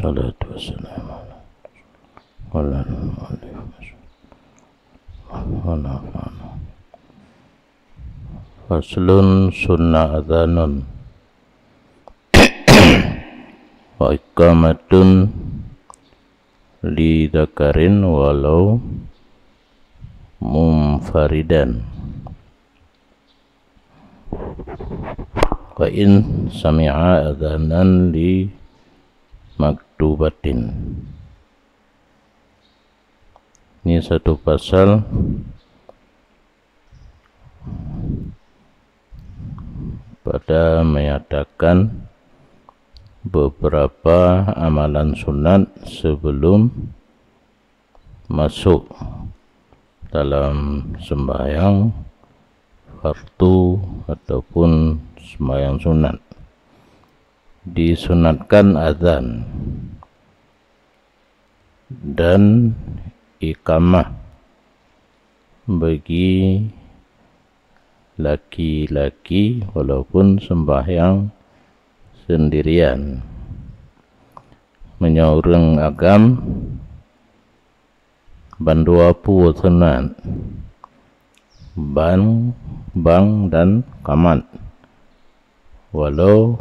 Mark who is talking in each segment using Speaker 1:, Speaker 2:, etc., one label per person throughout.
Speaker 1: Wassalatu wassalamu ala Faslun sunnah adhanun wa iqamatun li dzakarin walau munfaridan wa in sami'a adhanan li maktubatin. Ini satu pasal pada menyatakan beberapa amalan sunat sebelum masuk dalam sembahyang fardu ataupun sembahyang sunat. Disunatkan azan dan iqamah bagi laki-laki walaupun sembahyang sendirian. Menyorong agam bandua pu sunat bang dan kamat walau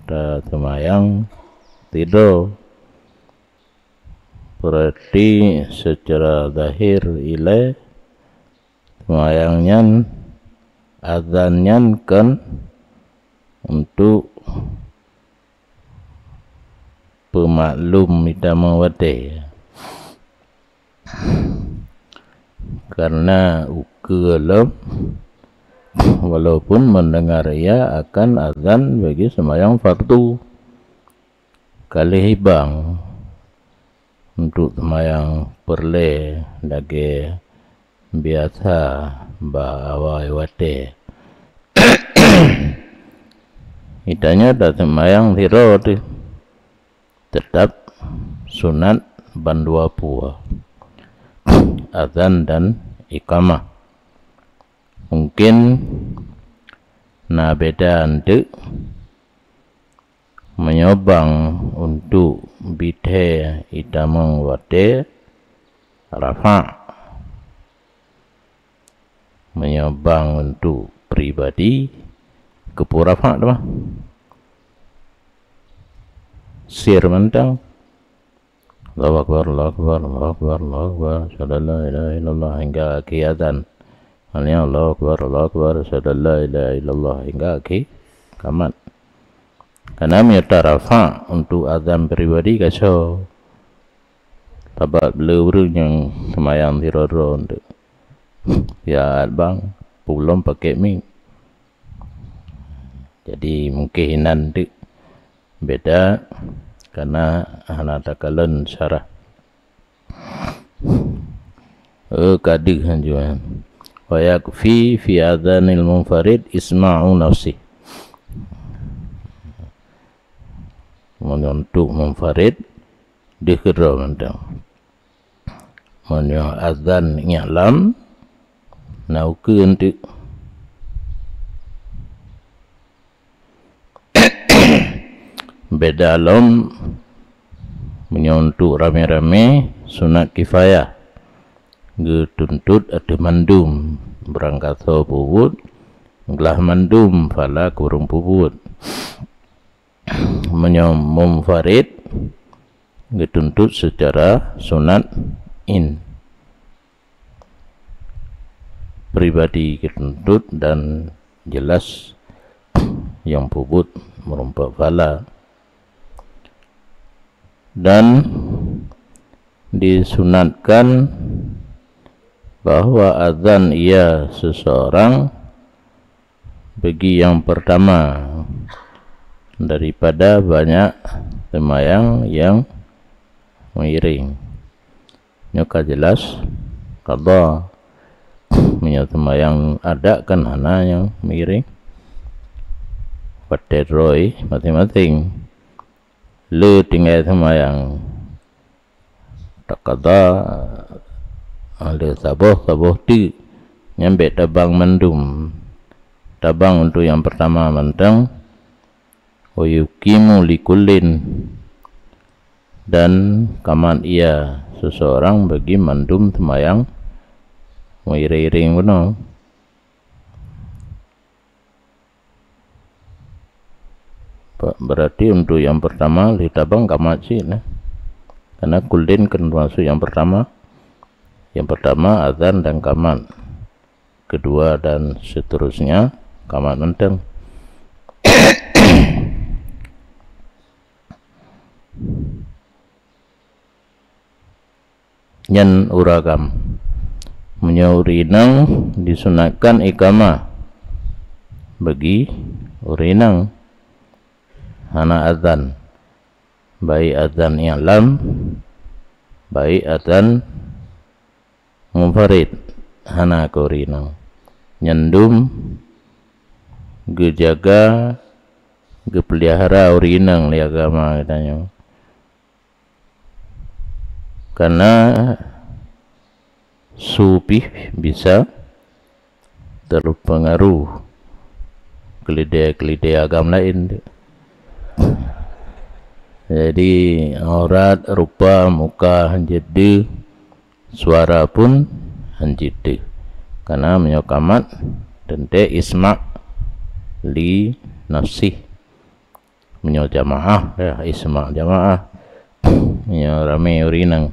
Speaker 1: dah sembahyang tidur. Berarti secara zahir ilai sembahyangnya azannya kan untuk pemaklum idama wate, karena ukelam walaupun mendengar ia akan azan bagi sembahyang fardu kali hibang untuk sembahyang perle lagi biasa bawai wate. Itanya dah sembahyang tiro tetap sunat bandua pua azan dan iqamah. Mungkin na beda ante menyobang untuk bidhe itamang wate rafa, menyobang untuk pribadi kepurafa dah sir mentang Allahu Akbar, Allahu Akbar, Allahu Akbar, Allahu Akbar, syahadu la ilaha illallah hingga akhir azan. Hanya Allahu Akbar, Allahu Akbar, syahadu la ilaha illallah hingga akhir kamat. Karena menyerta rafa untuk azan pribadi kasau tabat belur yang semayang tiroro untuk ya bang belum pakai ming. Jadi mungkin nanti beda karena anak takalan syarah kadik hanjuan wa yakfi fi adhanil munfarid isma'u nafsi. Untuk munfarid dikira mentang menyo azan nyalam nauke untuk beda alam menyontuk rame-rame sunat kifayah getuntut ada mandum berangkat so puput gelah mandum fala kurung puput menyomum farid getuntut secara sunat in pribadi getuntut dan jelas yang puput merumpak fala. Dan disunatkan bahwa azan ia seseorang bagi yang pertama daripada banyak sembahyang yang mengiring. Nyuka jelas qadha menyat sembahyang ada kan hana yang mengiring pateroi masing-masing le tinggal sembahyang tak qadha ada saboh tu nyampe tabang mandum. Tabang untuk yang pertama mentang wa yuqimu likullin dan kaman ia seseorang bagi mandum temayang mengiring-iring kuno. Berarti untuk yang pertama litabang kamat sih nah. Karena kuldin kan masuk yang pertama. Yang pertama azan dan kamat. Kedua dan seterusnya kamat menteng. Nyan uragam menyaurinang disunatkan ikamah bagi urinang hana azan, baik azan i'lam, baik azan munfarid, hana urinang nyandum gejaga gepelihara urinang li agama katanya. Karena supi bisa terpengaruh kelidai agama lain. Jadi aurat, rupa, muka hanjede, suara pun hanjede. Karena menyokamat tente isma li nafsih, menyo jamaah ya, isma jamaah, menyo rame urinang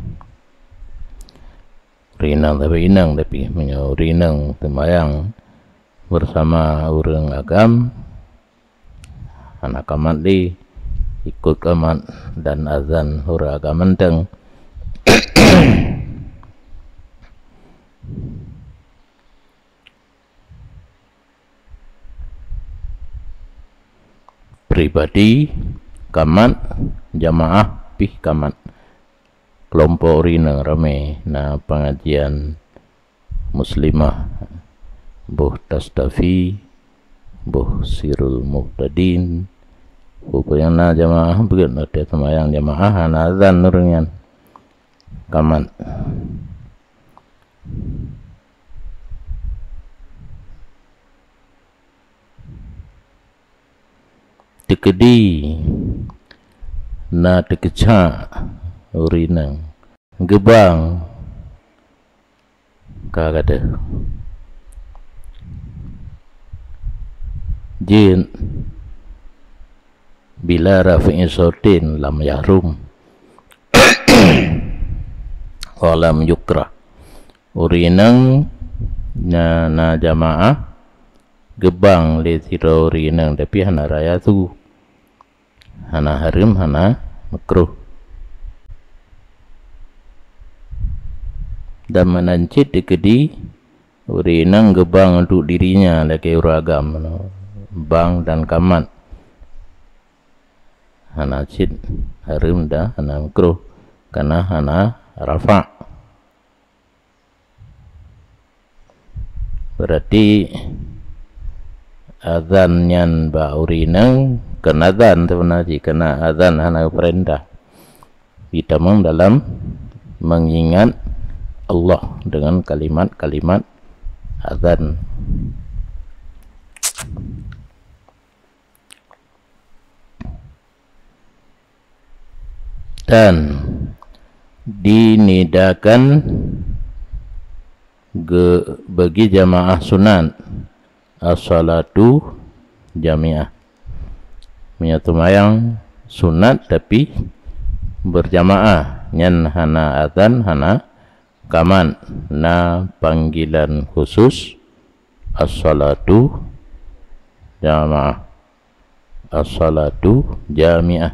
Speaker 1: tapi menyo urinang temayang bersama orang agam anak kamat li ikut kamat dan azan hura agam menteng. Pribadi kamat jamaah pih kamat kelompok urinang rame na pengajian muslimah buh tasdafi buh sirul muhtadin pokoknya na jamaah begitu ada semayang jamaah na azan nuringan kamat. Tekedi na tekeca urinang gebang kagada jin bila rafi'in sautin lam yahrum walam yukrah urinang na jamaah gebang li tira urinang tapi hana raya tu hana harim hana makruh. Dan menancit dikedi urinang gebang untuk dirinya lagi uragam bang dan kamat hana cid harim dah hana makruh karena hana rafa. Berarti azan yang ba urinang kena azan sebenarnya kena azan hana perintah ditamang dalam mengingat Allah dengan kalimat-kalimat azan. Dan dinidakan bagi jamaah sunat as-salatu jamiah menyatumayang sunat tapi berjamaah nyan hana azan hana kaman na panggilan khusus as-salatu jamaah as-salatu jamiah.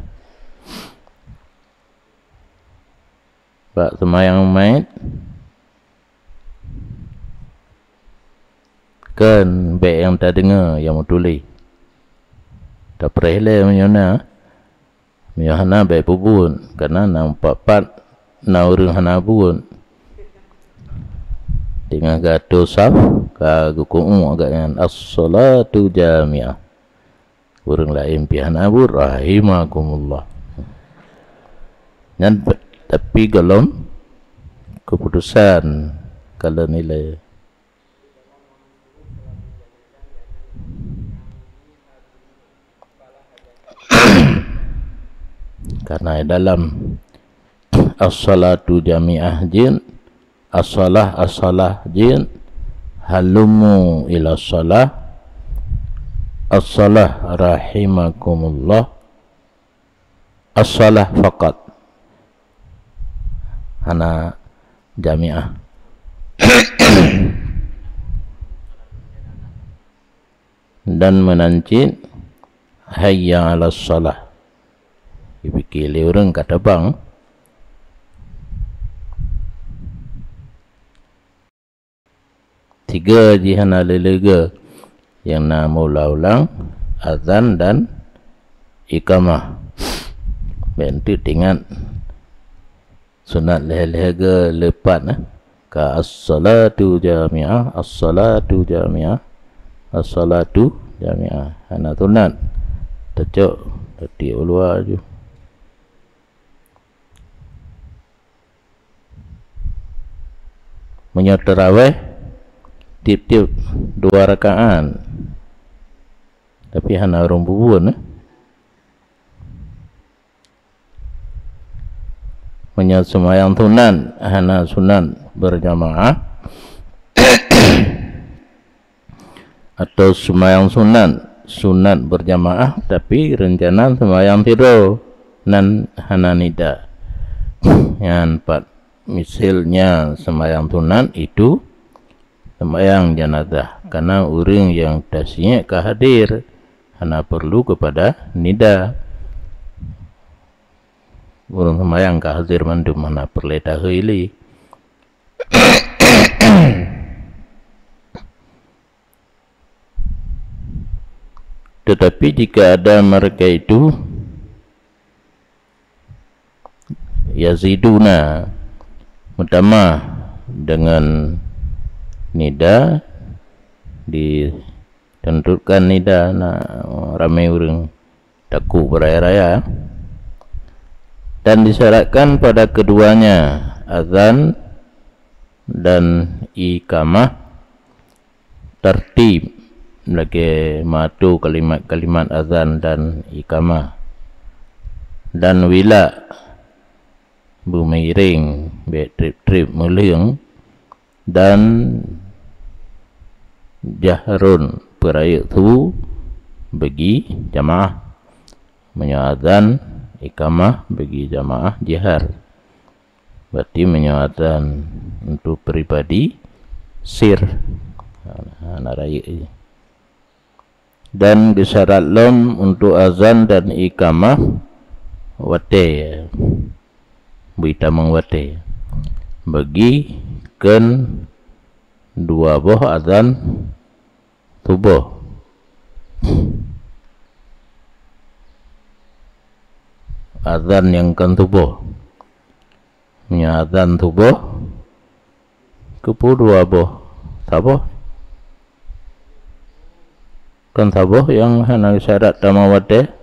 Speaker 1: Pak semayang mait kan baik yang tak dengar yang tulis tak perele menyona menyana baik pun karena nampak na urang hana pun dengan gato saf ka guku'u agaknya as-salatu jami'ah urang lain pihana bu rahimakumullah. Dan tapi kalau keputusan kalau nilai karena dalam as-salatu jami'ah jin, as-salah jin, halumu ila salah, as-salah rahimakumullah, as-salah faqat. Hana jami'ah. Dan menancin hayya 'alas salah. Dipikir orang kata bang. Tiga jihana lelega yang nama ulang azan dan iqamah. Bentuk tingat sunat lelega lepat ka as-salatu jami'ah, as-salatu jami'ah, as-salatu jami'ah. Hana sunat tecok tadi ulua je. Menyot tarawih tiap-tiap 2 rakaat. Tapi hana orang bubuan menyot sembahyang sunat, hana sunat berjamaah atau sembahyang sunat berjamaah tapi rencana sembahyang tidur nan hana nida. Yang 4, misalnya sembahyang sunat itu sembahyang jenazah, karena orang yang dasinya kehadir hana perlu kepada nida. Orang sembahyang kehadir mandu mana perleta hili. Tetapi jika ada mereka itu yaziduna mutama dengan nida, ditentukan nida ramai orang takut beraya-raya, dan disyaratkan pada keduanya azan dan iqamah tertib lagi matu kalimat-kalimat azan dan iqamah, dan wila bumiring trip-trip muliung, dan jahrun perayat tu bagi jamaah menyazan iqamah bagi jamaah jihar. Berarti menyazan untuk pribadi sir anak raya ini. Dan disyarat lom untuk azan dan iqamah wate berita mengwate bagi ken 2 boh azan subuh. Azan yang kan subuh nya azan subuh kepu 2 boh sabuh kan sabuh yang hana syarat tamawate.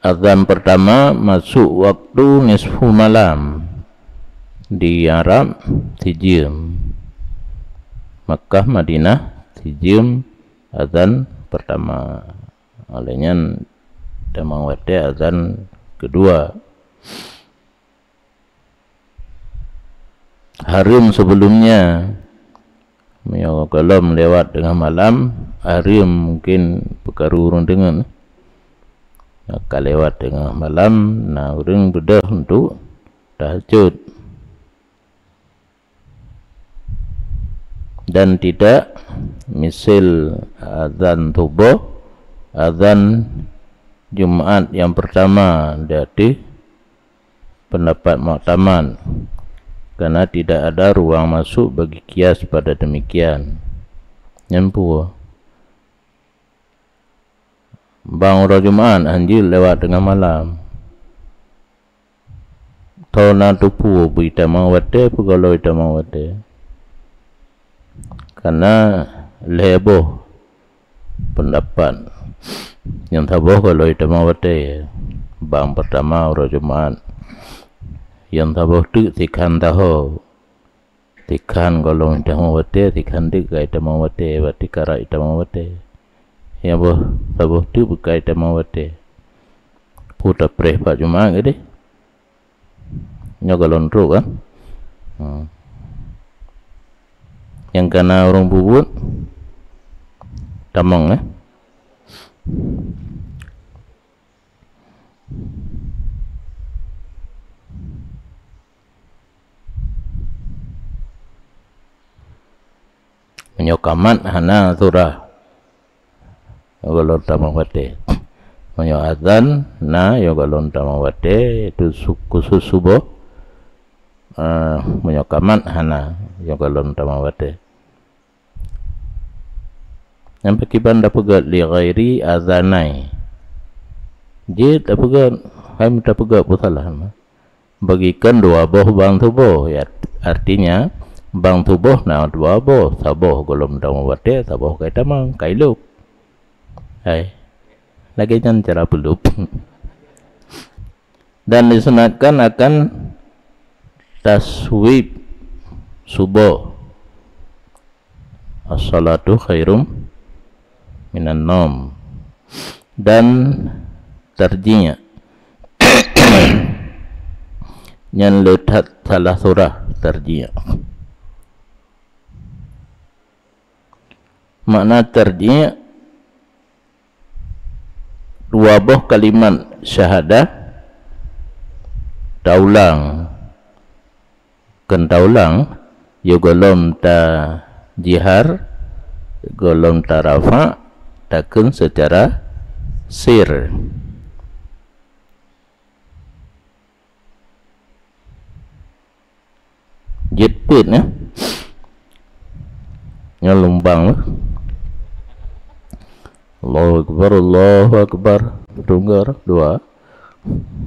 Speaker 1: Azan pertama masuk waktu nisfu malam di Arab 3 jam. Makkah Madinah 3 jam azan pertama. Olehnya tamawate azan kedua. Harum sebelumnya kalau melewat dengan malam, harum mungkin perkara urun dengan akan lewat tengah malam, orang bedah untuk tahajud. Dan tidak misal azan subuh, azan Jumaat yang pertama dari pendapat muktamad, karena tidak ada ruang masuk bagi kias pada demikian. Nyampu bang orang Jumaat anjil lewat tengah malam. Tona tupu berita mawate pegalo ita mawate. Karena leboh pendapat yang taboh kalau ita mawate bang pertama orang Jumaat yang tabuh tu tikan tahu tikan golong tamawate tikan dik kai tamawate wati kara tamawate yang tabuh tu bukai tamawate puta preh pak cuma gede nyogolon ru kan yang kena orang bubut tamang menyokamat hana surah golon tamawate menyo azan na yo golon tamawate itu khusus subuh menyokamat hana yo golon tamawate yang pakiban dapat li ghairi azanai je dapat ham dapat pusalah bagikan dua boh bang tubuh ya artinya bang tubuh na dua boh saboh golom tamawate saboh kai tamang kai lup hai lagi kan cara pelup dan disunatkan akan taswib subuh as-salatu khairum minan nom dan tarjinya yang letak salah surah tarjinya makna tarjinya dua buah kalimat syahadah taulang kentaulang yo golom ta jihar golom ta rafa takun secara sir jepit nyelumbang Allahu Akbar tunggar dua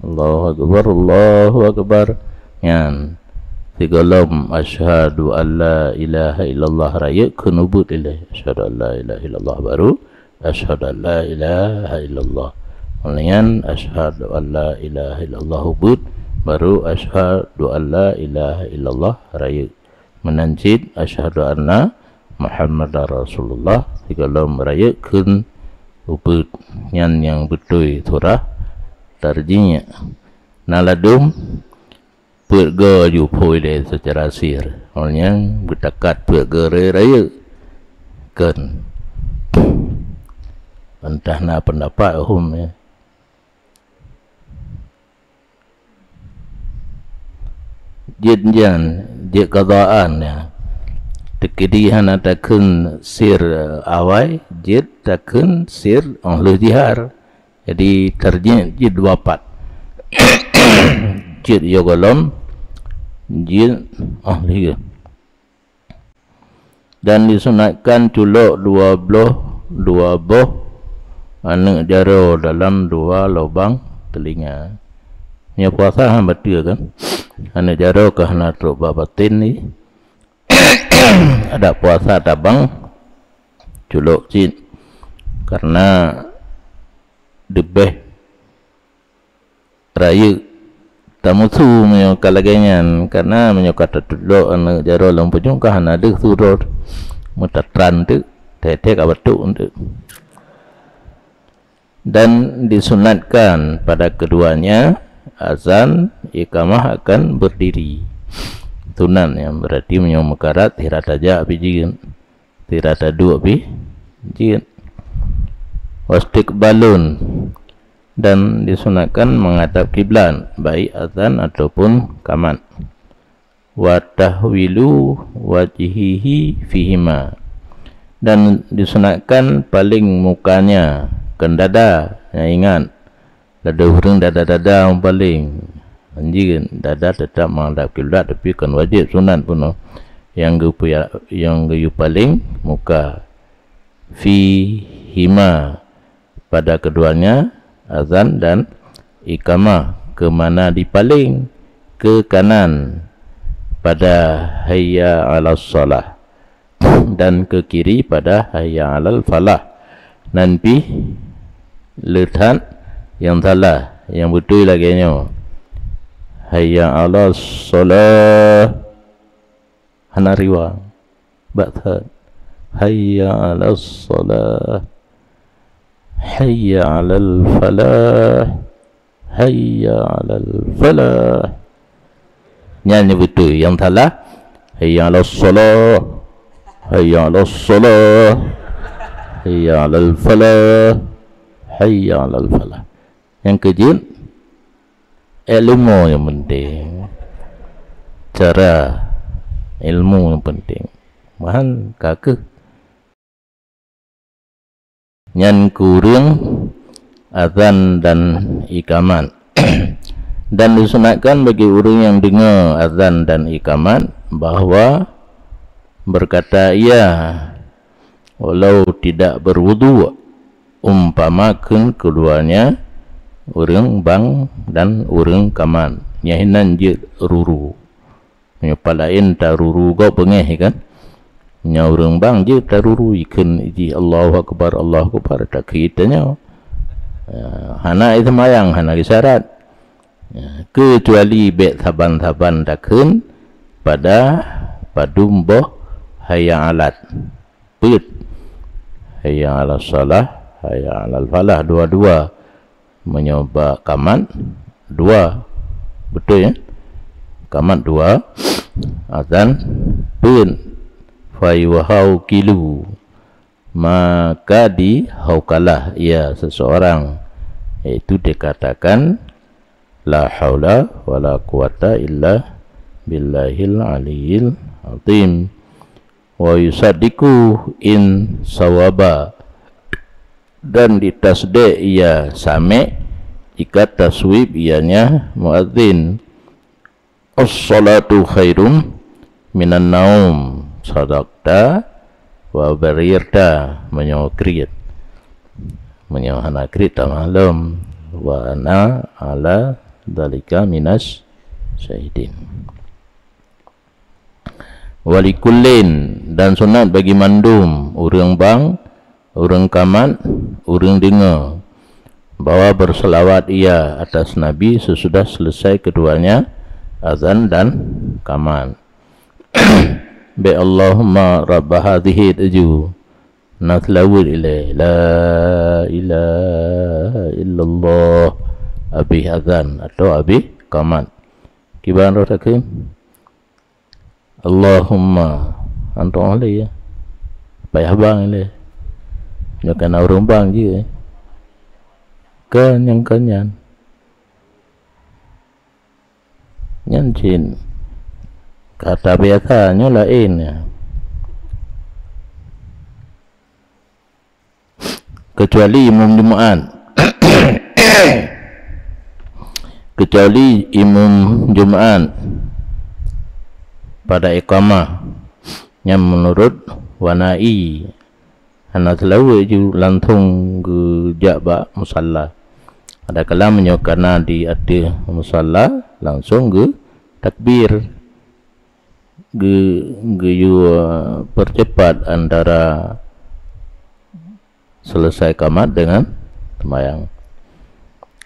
Speaker 1: Allahu Akbar yan tigolom asyhadu an la ilaha illallah raya kunubut ilaih asyhadu an la ilaha illallah baru asyhadu an la ilaha illallah yan asyhadu an la ilaha illallah hubut baru asyhadu an la ilaha illallah raya menanjid asyhadu anna Muhammadar Rasulullah tigolom raya kun ubud yang betul surah tarjinya naladum perga jupoi dia secara sir orang bertakat perga raya kan entah na pendapat ya jid qadaan ya tekedihan takun sir awai jid takun sir ahlu jihar jadi tarjih jid wapat jid yogolom jid ahli dan disunatkan culuk dua boh anak jaro dalam dua lubang telinga ni puasa betul kan anak jaro ke anak truk batin ni ada puasa tabang culuk jin karena debeh raya tamusu menyokal laganyan karena menyokal tutuluk anak jaro lampujung kahana ada surut mutatran tu tetek abatuk untuk dan disunatkan pada keduanya azan iqamah akan berdiri tunan yang berarti menyong mekarat tirat aja api jin tirat adu api jin wastiqbalun dan disunatkan menghadap kiblat baik azan ataupun qamat wa tahwilu wajhihi fihima dan disunatkan paling mukanya ke dada yang ingat dada hurung dada paling anjing dada tetap menghadap kiblat tapi kan wajib sunat pun yang geyu paling muka fi hima pada keduanya azan dan iqamah ke mana dipaling ke kanan pada hayya 'alas shalah dan ke kiri pada hayya 'alal falah nanti letak yang salah yang betul lagi nya hayya 'alas shalah hana riwa ba'tha hayya 'alas shalah hayya 'alal falah hayya 'alal falah. Nyanyi betul yang salah hayya 'alas shalah hayya 'alas shalah hayya 'alal falah hayya 'alal falah. Yang kejut ilmu yang penting, cara ilmu yang penting. Bahan kakek nyan kurang azan dan ikaman. Dan disunatkan bagi orang yang dengar azan dan ikaman bahawa berkata ia walau tidak berwudu, umpamakan keduanya orang bang dan orang kaman nyahinan je ruru nyapalain taruru go pengeh kan nya orang bang je taruru ikan iji Allahu akbar tak kitanya hana itu mayang hana isyarat kecuali bet saban-saban takun pada padumboh hayya alat put hayya ala salah hayya alal falah, dua-dua menyoba kaman dua, betul ya, kaman dua, azan pun fayuhau kilu, maka dihaukalah ia seseorang, yaitu dikatakan la haula wala quwata illa billahil aliyil azim, wa yusaddiqu in sawaba, dan ditasdek ia same jika taswib ianya muadzin. As-salatu khairum minan naum, sadaqta wa barirta, menyokrit menyohanakrit malam, wa ana ala dalika minas syahidin. Walikullin, dan sunat bagi mandum urang bang urang kaman urang dengar bahwa berselawat ia atas Nabi sesudah selesai keduanya azan dan kaman. Bi Allahumma rabb hadhihi tuju natlawil ilai la ilaha illallah abi azan atau abi kaman kiban rotakin Allahumma antum oleh ya payah bang le nyakan urang bang je kanyan nyancin kata biasanya lain ya, kecuali imam Jumat kecuali imam Jumat pada iqamah yang menurut wanai hana selalu ju lantung ke jabak musalla, ada kalam menyokana di atas musalla langsung ke takbir ge percepat antara selesai kamat dengan sembahyang.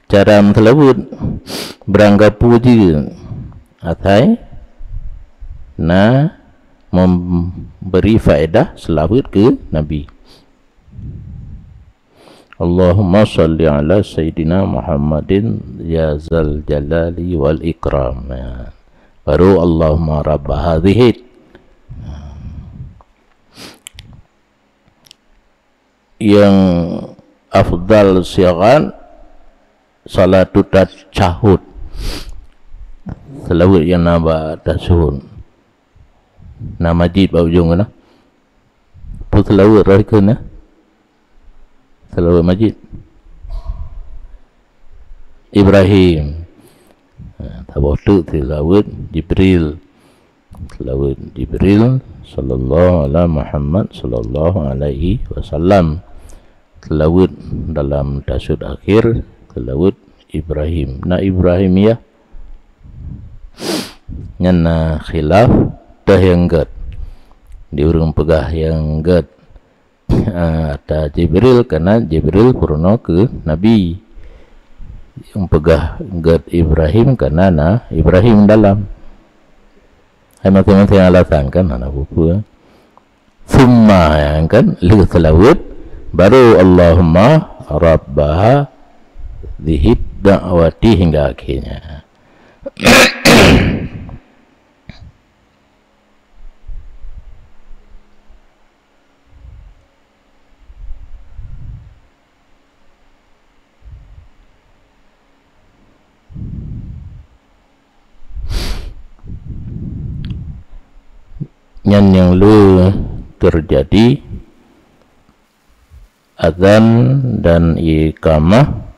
Speaker 1: Cara mentelawud berangkat puji atai na memberi faedah selawat ke Nabi. Allahumma salli ala Sayyidina Muhammadin ya zal jalali wal ikram. Baru Allahumma rabb hadhihi. Yang afdal siaran salatu tasyahud, selawat yang nama tasyahud nama majid bau jung na pun selawat rahkan na selawat majid Ibrahim tabotu selawat Jibril, selawat Jibril sallallahu ala Muhammad sallallahu alaihi wasallam, selawat dalam tasyahud akhir selawat Ibrahim na Ibrahim ya nyana khilaf dah yang gad diurung pegah yang gad ada Jibril, karena Jibril purno ke Nabi yang pegah gad Ibrahim karena Ibrahim dalam hai masing-masing alasan kan anak buku summa yang kan li selawat baru Allahumma rabbaha dihid da'wati hingga akhirnya. Yang lu terjadi azan dan iqamah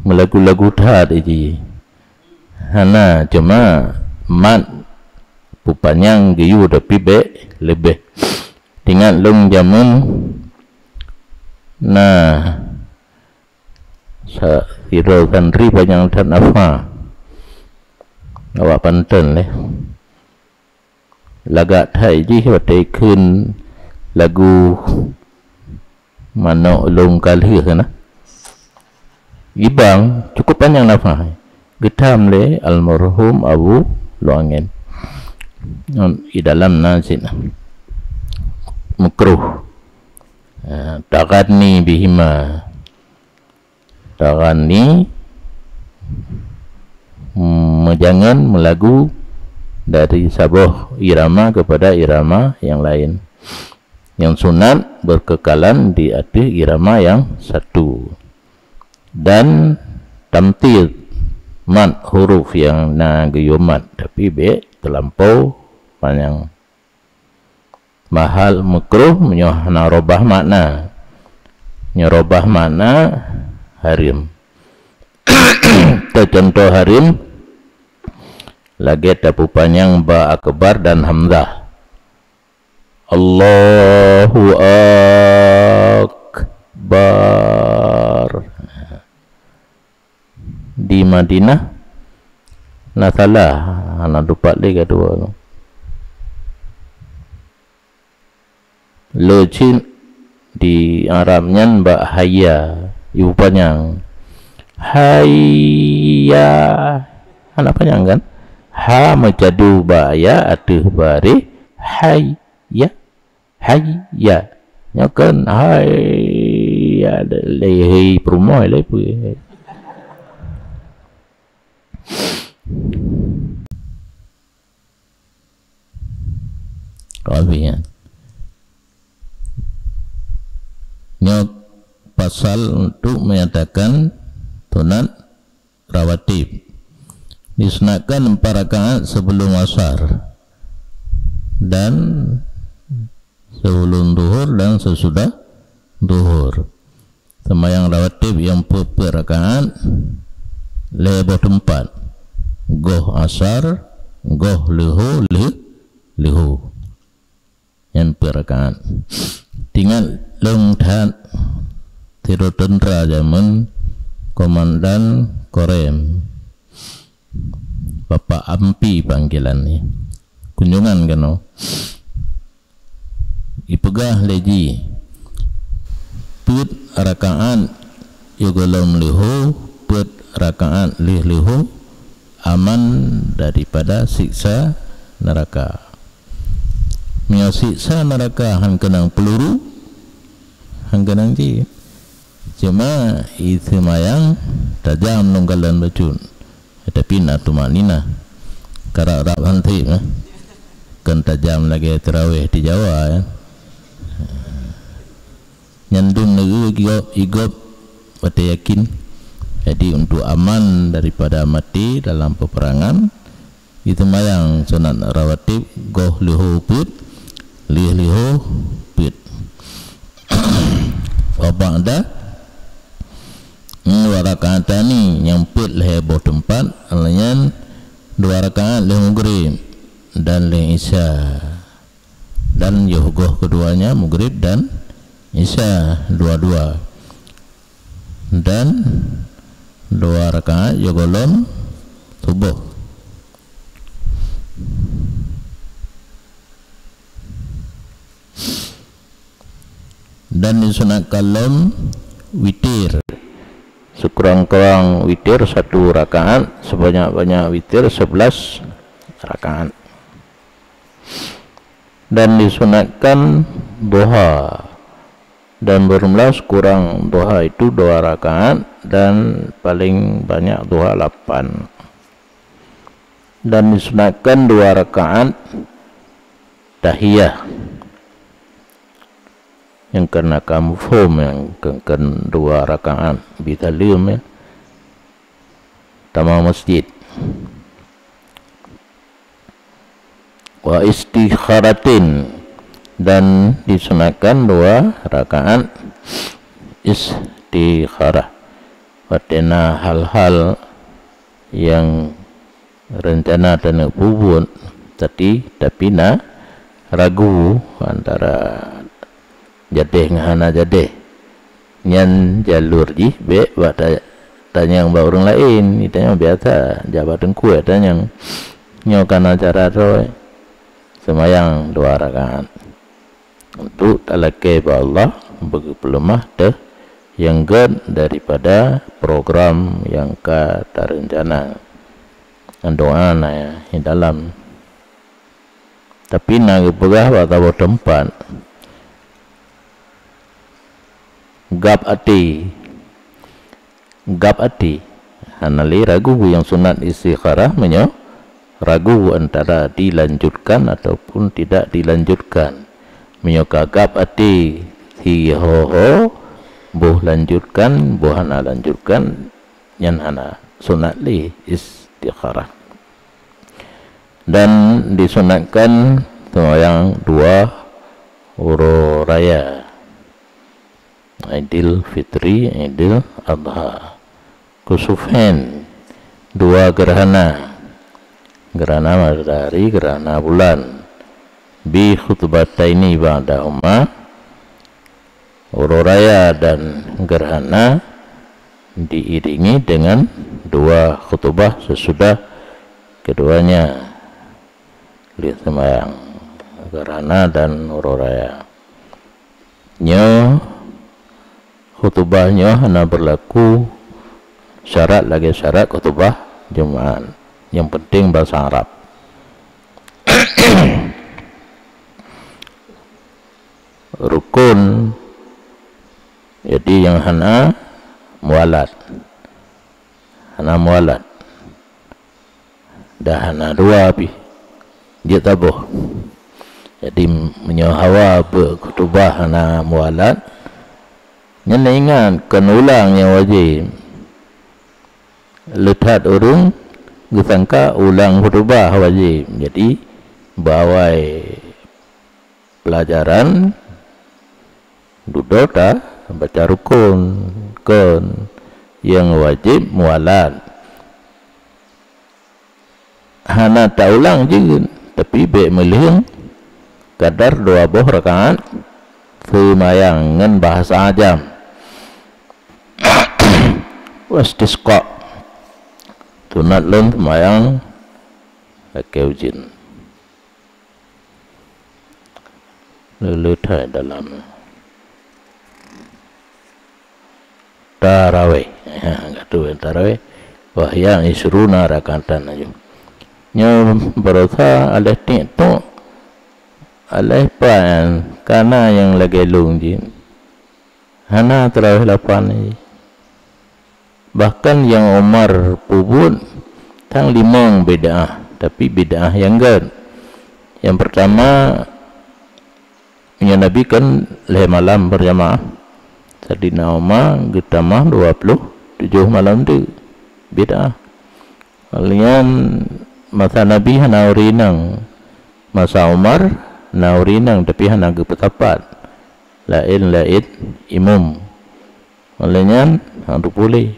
Speaker 1: melagu-lagu tat ini hana cuma mat pupanyang giyu tapi be lebih tinggal long jamun nah sa hiro santri banyak dan apa awak panten leh lagat hai ji watai kun lagu mano long kali sana ibang cukup panjang nafas getam le almarhum Abu Luangen di dalam nasin makruh tagani bihima tagani jangan melagu dari sabuh irama kepada irama yang lain. Yang sunat berkekalan di atas irama yang satu. Dan tamtil mat huruf yang nagayumat tapi be terlampau panjang. Mahal makruh nyarobah makna. Nyarobah makna harim. Contoh harim lagi tapu panjang ba akbar dan hamzah. Allahu akbar. Di Madinah nasalah anak dupat lagi dua. Locin di Arabnya ba hayya ibu panjang. Hayya anak panjang kan? Ha macadu baya atuh bari hayya hayya nyakan hayya lehi perumoy lehi kawian nyok pasal untuk menyatakan sunat rawatib disunatkan 4 rakaat sebelum asar dan sebelum duhur dan sesudah duhur. Sembahyang rawatib yang 4 rakaat lebo tempat goh asar goh lihu yang 4 rakaat tinggal long dhat tiru tentera zaman komandan Korem Bapak Ampi panggilan ni kunjungan kan ipegah leji put rakaat yugolom lihu put rakaat lihu aman daripada siksa neraka. Mia siksa neraka hang kenang peluru hang kenang ji cuma itu mayang tajam nunggalan bacun tapi natu manina karak hanti kan tajam lagi terawih di Jawa ya. Nyandung negeri igop pada yakin jadi untuk aman daripada mati dalam peperangan itu mayang sunat rawatib goh lihu put lihu put apa ada 2 rakaat ni yang put leheboh tempat alayan 2 rakaat leh maghrib dan leh isya dan yogoh keduanya maghrib dan isya dua-dua dan 2 rakaat yogolom subuh. Dan disunatkan witir sekurang-kurang witir 1 rakaat, sebanyak-banyak witir 11 rakaat. Dan disunatkan duha, dan bermula sekurang duha itu 2 rakaat dan paling banyak duha 8. Dan disunatkan 2 rakaat tahiyah yang kena mafhum, yang kena 2 rakaat bitalim ya, tamam masjid. Wa istikharatin, dan disunatkan 2 rakaat istikharah pada hal-hal yang rencana dan pubun tapi ragu antara jadeh ngahana jadeh nyan jalur ji be tanya yang orang lain itanya biasa jabatan kue tanya yang nyokan acara roy semayang 2 rakaat untuk talake ba Allah bagi pelemah deh yang gen daripada program yang kata rencana dan doa na ya di dalam. Tapi nak pegah atau tempat gap ati hanali ragu yang sunat istikharah menyo ragu antara dilanjutkan ataupun tidak dilanjutkan, menyo gap ati hi ho boh lanjutkan boh hana lanjutkan nyan hana sunat li istikharah. Dan disunatkan sembahyang 2 uro raya, Idul Fitri, Idul Adha, kusufen 2 gerhana, gerhana matahari, gerhana bulan, bi khutbataini ba'dahuma, uro raya dan gerhana diiringi dengan 2 khutbah sesudah keduanya. Lihat sembahyang gerhana dan uro raya nyo khutbahnya hanya berlaku syarat lagi syarat khutbah Jumat, yang penting bahasa Arab. Rukun jadi yang hana mualat dah hana 2 api dia tabuh, jadi menyohawa berkhutbah hana mualat nyana ingat kenulang yang wajib letat urung gesangka ulang khutbah wajib, jadi bawai pelajaran duduk tak baca rukun kon yang wajib mualat hana tak ulang juga tapi be melih kadar 2 rakaat semayang ngan bahasa ajam wastisqa tunat lun semayang pakai ujin lelutai dalam tarawih tarawih wah yang isruna rakatan aja nyo berasa alih tiktok alih pan karena yang lagi lungjin hana tarawih 8 ni. Bahkan yang Umar pubut tang 5 bid'ah, tapi bid'ah yang gan. Yang pertama punya Nabi kan leh malam berjamaah. Sayyidina Umar getamah 27 malam tu bid'ah. Kalian masa Nabi hana urinang, masa Umar na urinang tapi hana gepetapat. Lain imam. Kalian hantu boleh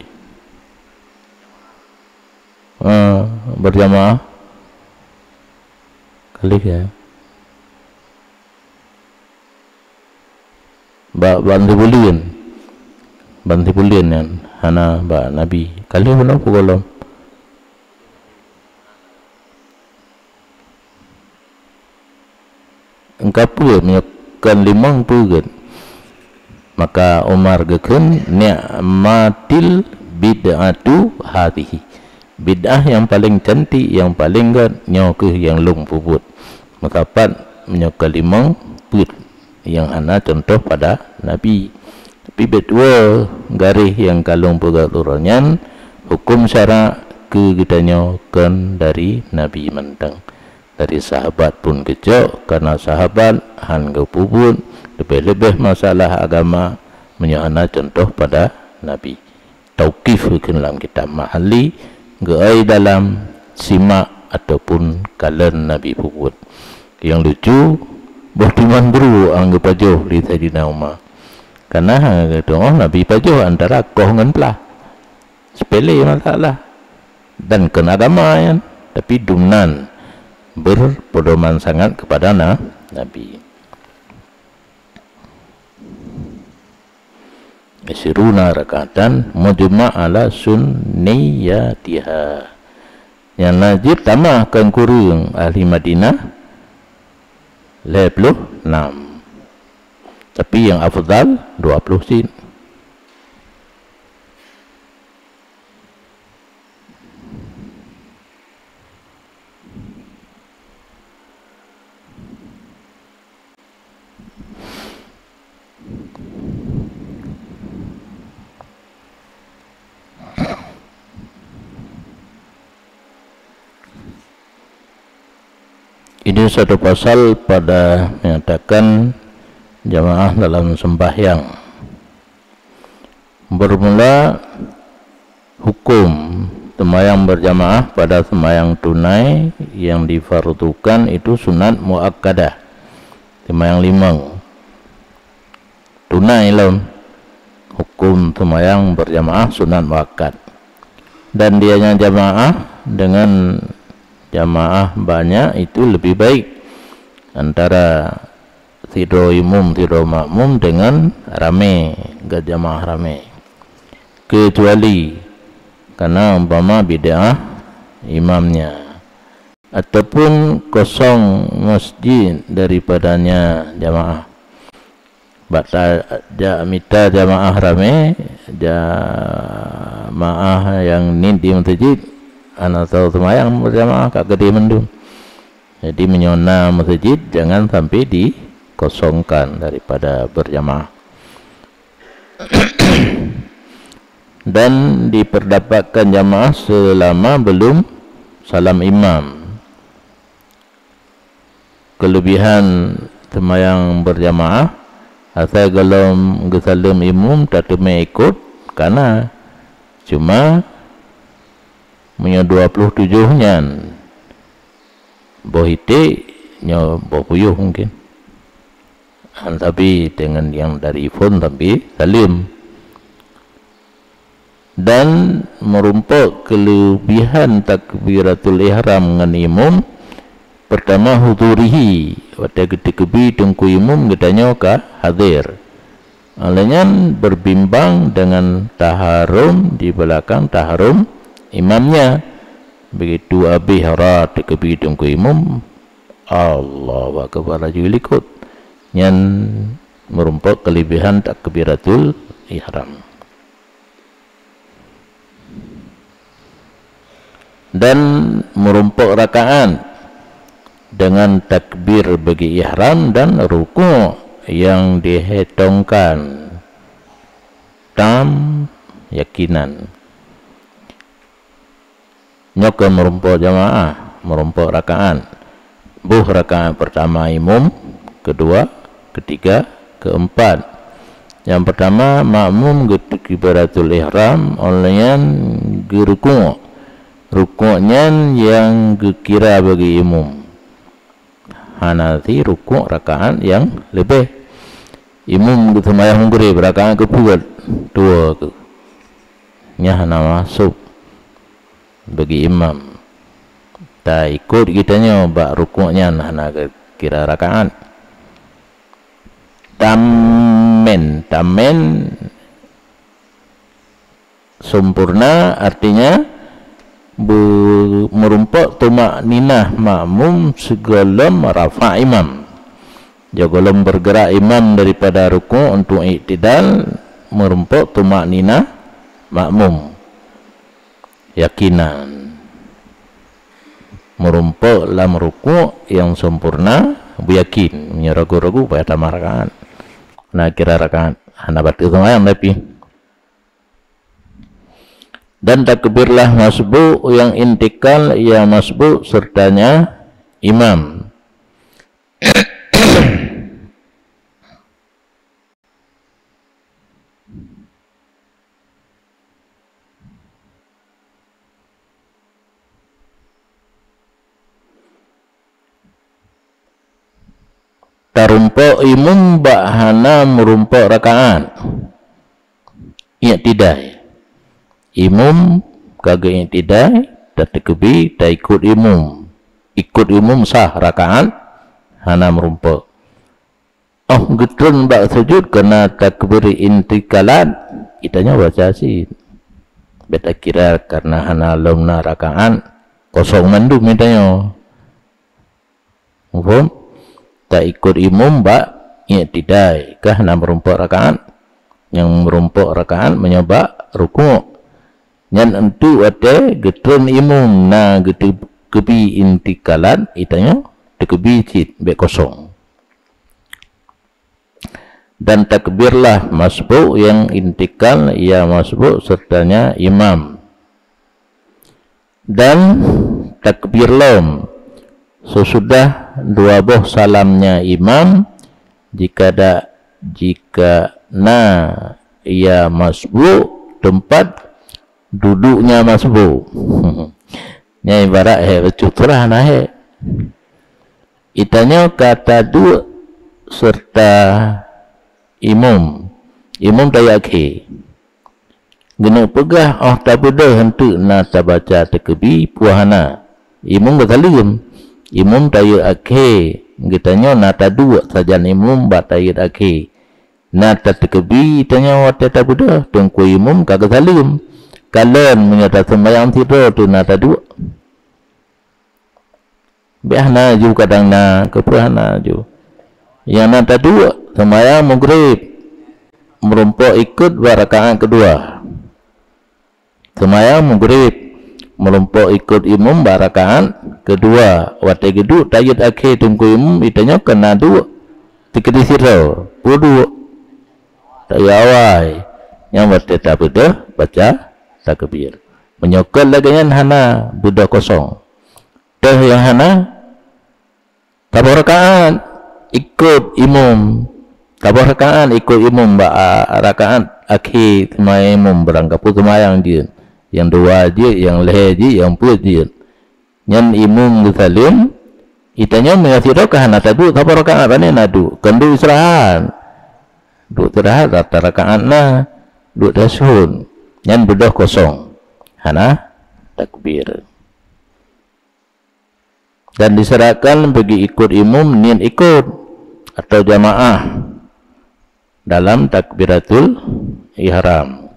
Speaker 1: berjamaah kali ya bantu bulian yang hana ba Nabi kali mana pugolom engkau menyakan 50 maka Umar geken ni'matil bid'atu hadhihi, bid'ah yang paling cantik, yang paling nyoke yang lung puput makapat menyoka limang put yang hana contoh pada Nabi. Tapi bedua garis yang kalung pegalurannya hukum syarak ke kitanya kan dari Nabi mentang, dari sahabat pun kecok, karena sahabat han ke puput lebih-lebih masalah agama menyana contoh pada Nabi. Tauqif dalam kitab mahali geai dalam simak ataupun kalen Nabi puput. Yang lucu bahtiman beru anggap pajoh li Sayyidina Umar, karena Nabi pajoh antara koh dengan pelah sepele masalah dan kena agama ya, tapi dumnan berpedoman sangat kepada Nabi. Isiruna rakatan mujma' ala sunniyatiha, yang najib tambahkan kurung ahli Madinah 26, tapi yang afdal 20 sin. Ini satu pasal pada menyatakan jamaah dalam sembahyang. Bermula hukum sembahyang berjamaah pada sembahyang tunai yang difardukan itu sunat muakkadah, sembahyang limang tunai lom hukum sembahyang berjamaah sunat muakkad, dan dianya jamaah dengan jamaah banyak itu lebih baik antara tidur imum tidur makmum dengan rame, gak jamaah rame, kecuali karena umpama bid'ah imamnya ataupun kosong masjid daripadanya jamaah. Mita jamaah rame, jamaah yang ni di masjid anak tahu semayang berjamaah kak gede mendung. Jadi menyona masjid jangan sampai dikosongkan daripada berjamaah. Dan diperdapatkan jamaah selama belum salam imam. Kelebihan semayang berjamaah asal kalau salam imam tak temui ikut, karena cuma punya 27 nyan bohite nyo bohuyuh mungkin, tapi dengan yang dari phone tapi salim. Dan merumpuk kelebihan takbiratul ihram dengan imam, pertama hudurihi pada ketika tungku imam katanya ka hadir, alanya berbimbang dengan taharum di belakang taharum imamnya. Begitu habis harat kebitung ke imam, Allahu akbar juga ikut, yang merumpuk kelebihan takbiratul ihram. Dan merumpuk rakaat dengan takbir bagi ihram dan ruku' yang dihitungkan tam yakinan. Nyoka merumpuk jamaah, merumpuk rakaat. Buh rakaat pertama imam, kedua, ketiga, keempat. Yang pertama makmum takbiratul ihram olehnya geruku'. Rukuknya yang kira bagi imam. Hanati rukuk rakaat yang lebih. Imam sembahyang maghrib rakaat kepuat dua ke. Nya hana masuk bagi imam, tak ikut kitanya bak rukuknya hana kira rakaat. Tamen sempurna artinya merumpuk tumak ninah makmum sebelum rafa imam. Sebelum bergerak imam daripada rukuk untuk iktidal, merumpuk tumak ninah makmum. yakinan. Merumpuk lam ruku yang sempurna beryakin, menyeragu-ragu pada tamah rakaat. Nah kira rakaat hana batu semayang tapi. Dan takbirlah masbu yang intikal yang masbu sertanya imam. Tarumpuk imam bahana merumpuk rakaat. Ia tidak. Imam kagak tidak, takbir tak ikut imam. Ikut imam sah rakaat hana merumpuk. Oh getun bak sujud kena takbir intikalan itanya baca sih. Beta kira karena hana lomna rakaat kosong mandum itanya. Faham? Tak ikut imam bak ia tidak kah hana merumpuk rakaat. Yang merumpuk rakaat menyebab rukuk. Yang entu ada getun imam na getu kebi intikalan itanya kebi cit be kosong. Dan takbirlah masbu yang intikal ya masbu sertanya imam. Dan takbir lom sesudah dua boh salamnya imam jika na ia masbu tempat duduknya masbu. Nya ibarat cuturah nah itanya kata dua serta imam dayake gena pegah oh tabudah hentu na tabaca takbir puahana imam gatalim imam dayake gitanya na tadua sajan imam batayake na takbir tanya wata tabudah tengku imam kagatalim kalian menyata sembahyang tidur tu na tadua biahna ju kadang na kepuahana ju yang na tadua sembahyang maghrib merumpuk ikut rakaat kedua. Sembahyang maghrib merumpuk ikut imam rakaat kedua. Waktu geduk tayyid akhir tunggu imam itanya kena dua. Tikedi sira dua. Tayyid awal yang waktu tak bedah baca takbir. Menyokol lagi yang hana budak kosong. Dah yang hana tabur rakaat ikut imam. Tabur rakaat ikut imam rakaat akhir semai imam berangkap semayang dia. Yang dua dia, yang leher dia, yang put dia. Yang imam salim itanya mengasih rakaat tadu tabur rakaat bani nadu. Kendu istirahat. Duk istirahat rata rakaat na duk tasyahud. Yang bedah kosong. Hana takbir. Dan diserahkan bagi ikut imam niat ikut atau jamaah dalam takbiratul ihram.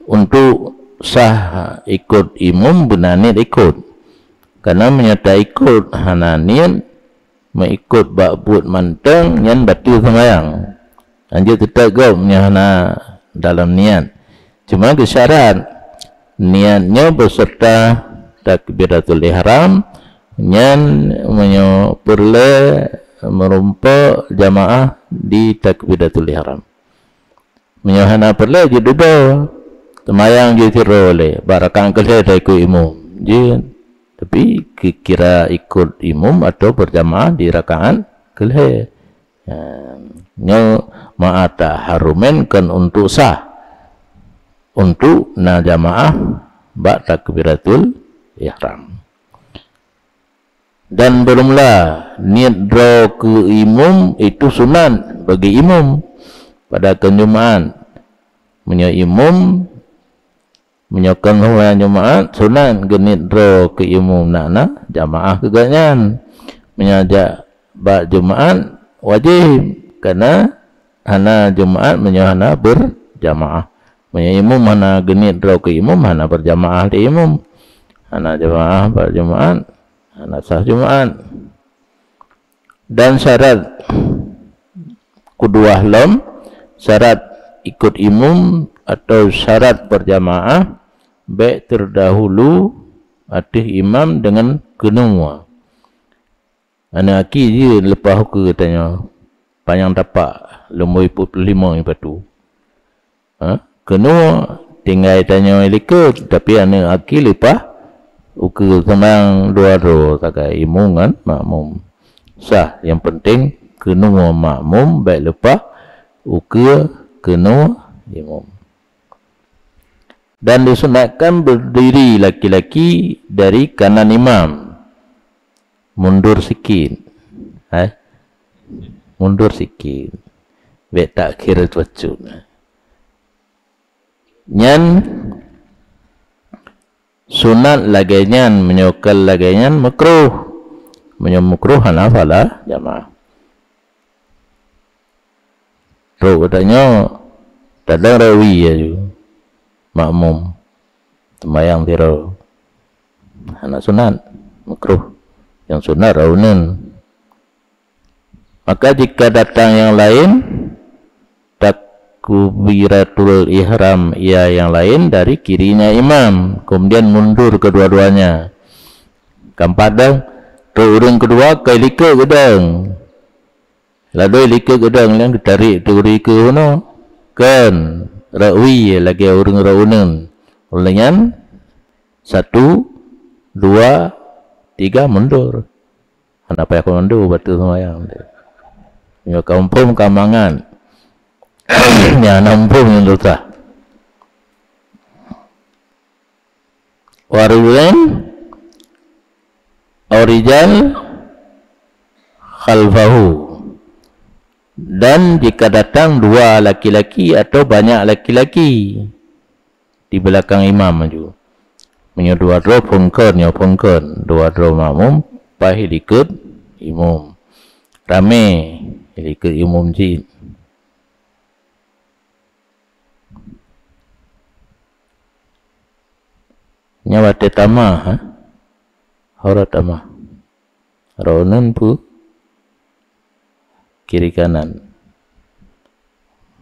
Speaker 1: Untuk sah ikut imam benar niat ikut. Karena menyata ikut hana niat mengikut bakbut manteng yang batil sembahyang. Anjir tetap gau hana dalam niat. Cuma kesyarat niatnya beserta takbiratul ihram yang perlu merumpuk jamaah di takbiratul ihram. Menyahana perlu je duduk semayang je tiro oleh barakan kelih dah ikut imam je, tapi kira ikut imam atau berjamaah di rakaat kelih nya ma'ata harumen kan untuk sah untuk na jamaah bak takbiratul ihram. Dan belumlah niat draw ke imam itu sunat bagi imam pada Jumaat. Menyo imam menyokong orang Jumaat sunat genit draw ke imam nak jamaah keganyan. Menyajak bak Jumaat wajib karena hana Jumaat menyohana berjamaah. Menyo imam mana genit draw ke imam hana berjamaah di imam. Hana jamaah bak Jumaat anak sah Jumaat. Dan syarat kedua lom, syarat ikut imam atau syarat berjamaah baik terdahulu atas imam dengan kenua. Anak aki dia lepas hukum katanya panjang tapak lemui 45 lepas tu. Kenua tinggal tanya ikut, tapi anak aki lepas hukum semang dua takai imam kan makmum. Sah, yang penting kenua makmum baik lepas hukum kenua imam. Dan disunatkan berdiri laki-laki dari kanan imam, mundur sikit, mundur sikit, baik tak kira cuacu. Nyan sunat lagainya menyokal lagainya makruh, menyokruh hanafalah jamaah. Terus katanya tak ada rawi ya juga. Makmum sembahyang tiro anak sunat makruh, yang sunat raunan. Maka jika datang yang lain takbiratul ihram ia yang lain dari kirinya imam, kemudian mundur kedua-duanya kampadang turun kedua kali ke gedang lalu lika gedang yang ditarik turi ke mana kan rawi lagi orang raunan ulangan 1, 2, 3 mundur. Kenapa aku mundur batu sembahyang ya kampung kamangan ya nampung yang luta warulan orijal khalfahu. Dan jika datang dua laki-laki atau banyak laki-laki di belakang imam maju, menyo dua dro pungkon yo pungkon, dua dro makmum pahil ikut imam, rame ikut imam jin. Nyawa tetama, hora tama, ronan pu kiri kanan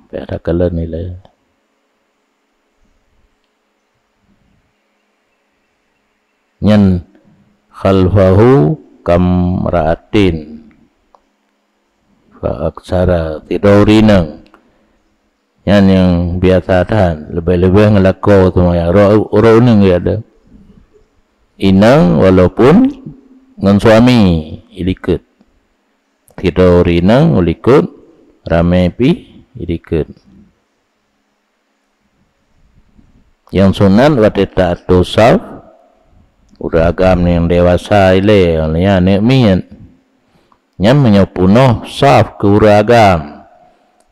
Speaker 1: ada color nilai nyan khalfahu kamraatin fa aksara tidurinang nyan yang biasa tahan lebih-lebih ngelako semua ya orang ni ada inang walaupun ngan suami ilikut tidur rinang ulikut ramai pi ilikut. Yang sunat waktu tak tosaf udah agam yang dewasa ile olehnya nekmian nyam menyopunoh saf ke uragam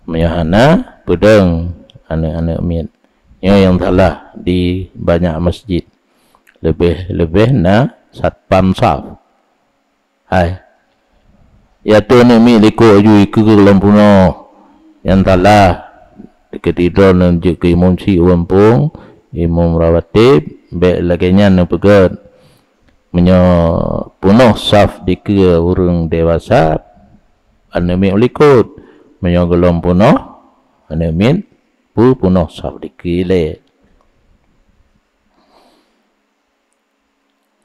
Speaker 1: menyahana pedang anak-anak mian yang salah di banyak masjid lebih na satpam saf ya tu ni miliko ju ke lampuno yang salah ketidur nan je ke imam si wampung imam rawatib baik laginya nan pegat menyo punoh saf di ke urang dewasa anemi ulikut menyo gelom punoh anemi punoh saf di kile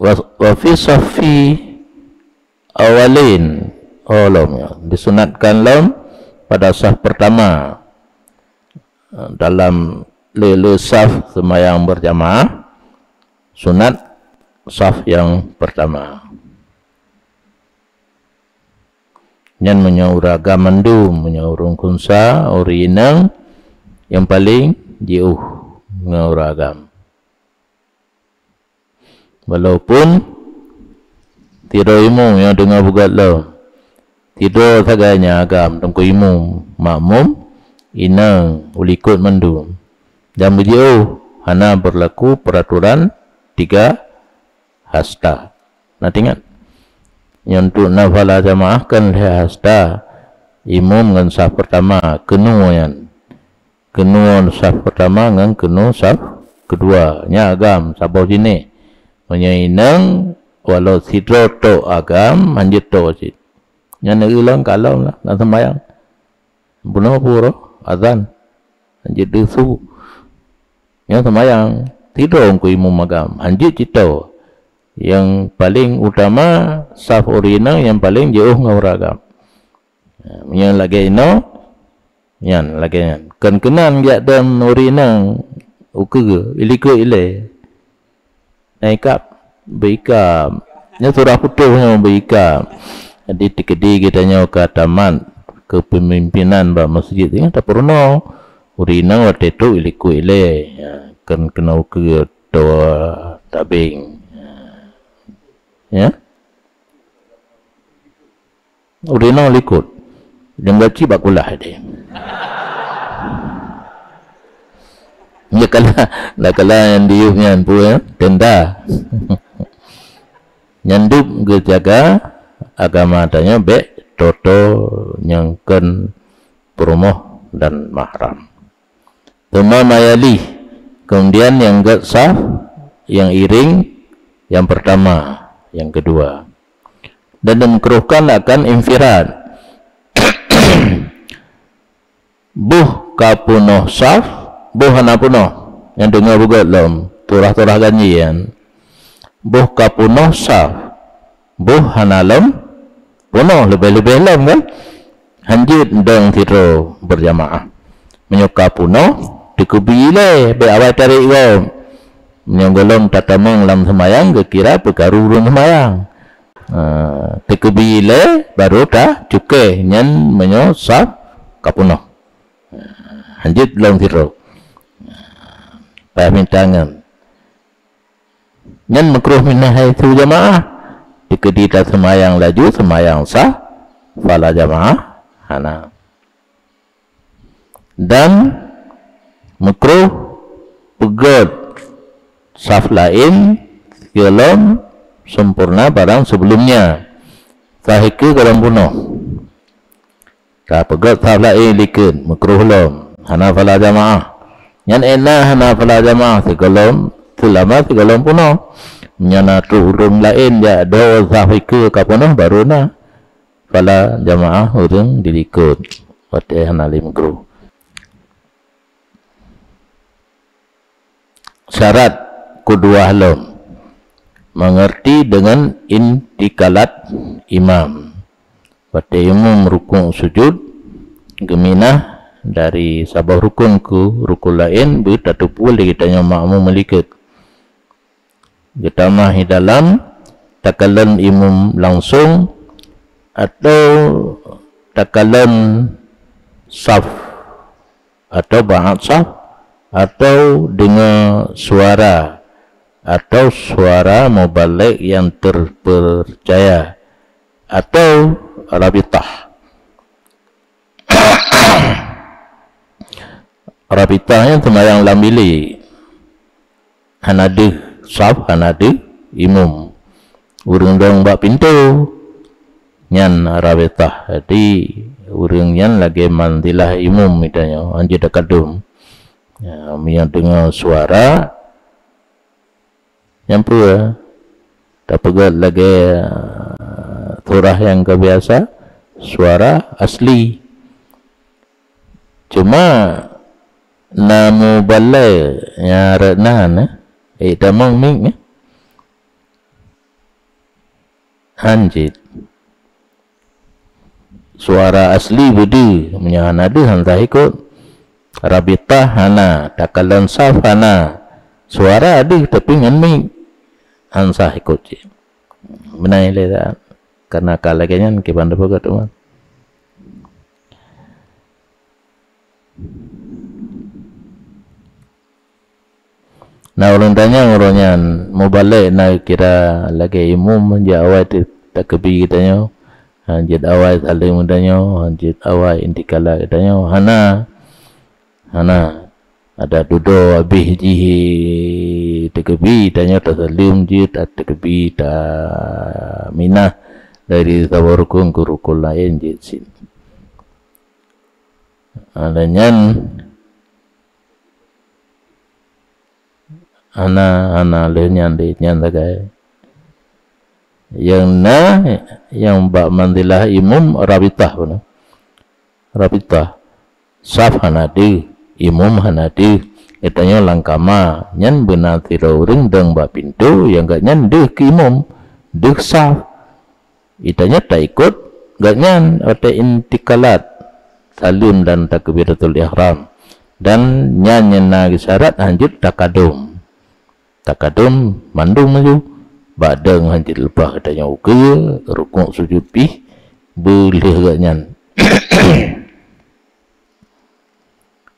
Speaker 1: wa fi safi awalin disunatkan lam pada saf pertama dalam lele saf sembahyang berjamaah sunat saf yang pertama nyan menyauraga mandum menyaurung kunsa orinang yang paling jauh ngauragam walaupun tidur imam yang dengar bugat lam tidur saganya agam tengku imam makmum inang ulikut mandum dan beliau hana berlaku peraturan 3 hasta. Nanti ingat yang untuk nafala jamaah kan hasta imam dengan saf pertama kenu yang kenu saf pertama dengan kenu saf kedua nya agam sabau sini menyainang walau sidro to agam manjit to sit yang ulang kalau lah nak sembahyang bunuh pura azan anjir desu yang sembahyang tidur ku imum agam anjit cito yang paling utama saf urinang yang paling jauh ngawragam yang lagi ino yan lagi yan kan kenan ya dan urinang uke iliko ile naikap beikam nya surah putuhnya beikam di tikedi kitanya ke taman kepemimpinan ba masjid ini tak pernah urinang waktu itu iliko ile ya, kan kena uke doa tabing ya urinang likut yang gaci bakulah dia ya kala yang diuhnya pu ya tenda nyanduk gejaga agama tanya be toto nyangken promoh dan mahram tuma mayali kemudian yang gak sah yang iring yang pertama yang kedua dan mengkeruhkan akan infirad buh kapunoh saf buh hanapunoh yang dengar juga lom turah-turah ganjian buh kapunoh saf buh hanalom punoh lebih-lebih lom kan hanjit dong tiro berjamaah menyuka punoh dikubile be awal tarik lom menyonggolong tatamang lam semayang kekira pekarurun semayang tekebile baru dah cukai nyan menyosap kapunoh hanjit long tiro pamintangan nyan makruh minah itu jamaah dikedita semayang laju semayang sah fala jamaah hana dan makruh pegot saf lain gelom sempurna barang sebelumnya sahiku dalam bunuh tak pegat saf lain likun makruh lom hana fala jamaah nyan ena hana fala jamaah segelom selama segelom bunuh nyana turun lain ya do sahiku kapunuh baru na fala jamaah urung dilikun wate hana lim makruh syarat kedua lom mengerti dengan intikalat imam pada imam rukun sujud geminah dari sabah rukun ke rukun lain bertatupul ditanya makmum melikat getamah dalam takalan imam langsung atau takalan saf atau ba'at saf atau dengan suara atau suara mubalik yang terpercaya atau rabitah rabitahnya semayang lambili hanadih saf hanadih imum urang dong bak pintu nyan rabitah jadi urang nyan lagi mandilah imum mitanya anjir dekadum ya, yang dengar suara yang pula tak pegat lagi surah yang kebiasa suara asli cuma namu balai yang renan damang ming hanjit suara asli budi menyahan ada hantah ikut rabitah hana takalan saf hana suara ada tapi ngan ming ansah ikut je menai le karena kalaganya ke bandar boga teman nah orang tanya orangnya mau balik nak kira lagi imum menjawab tak kebi kitanya hanjit awal saling mudanya hanjit awal intikala kitanya hana ada dudo habis jihi tekebi tanya tasalim jit tekebi ta minah dari tawarukun ke rukun lain jit sin adanya ana lenyan de nyan dagai yang bak mandilah imum rabitah pun rabitah saf hanadi imum hanadi Itanya langkama nyan benar tiro ring deng ba pintu yang gak nyan deh ke imam deh saf. Itanya tak ikut gak nyan ote intikalat salim dan takbiratul ihram dan nyan nagi syarat lanjut takadum mandum maju badeng lanjut lepas katanya uke rukuk sujud pi boleh gak nyan.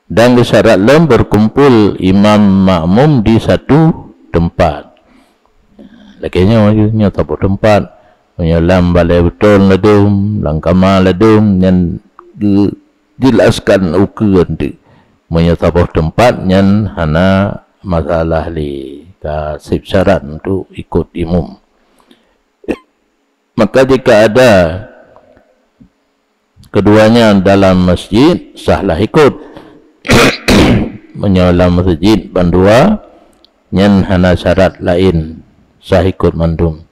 Speaker 1: Dan syarat lem berkumpul imam makmum di satu tempat. Lakinya majunya tak tempat menyelam balai betul ladum langkama ladum yang dijelaskan ukuran tu menyatabuh tempat yang hana masalah li kasih syarat untuk ikut imam. Maka jika ada keduanya dalam masjid sahlah ikut menyelam masjid bandua yang hana syarat lain sah ikut mandum.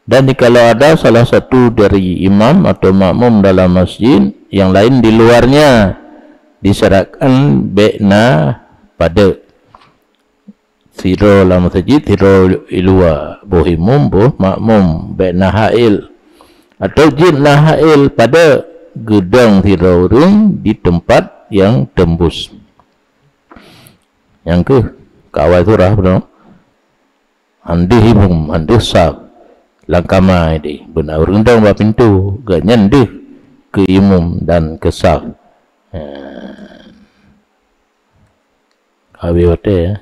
Speaker 1: Dan jikalau ada salah satu dari imam atau makmum dalam masjid yang lain di luarnya disyaratkan bekna pada siro dalam masjid siro ilua boh imam boh makmum bekna hail atau jinlah hail pada gedang siro ring di tempat yang tembus. Yang ke kawai surah benar andi himum andi sab langkama ini benar rendang ba pintu ganyan deh ke imum dan ke sab. Kawi hote ya.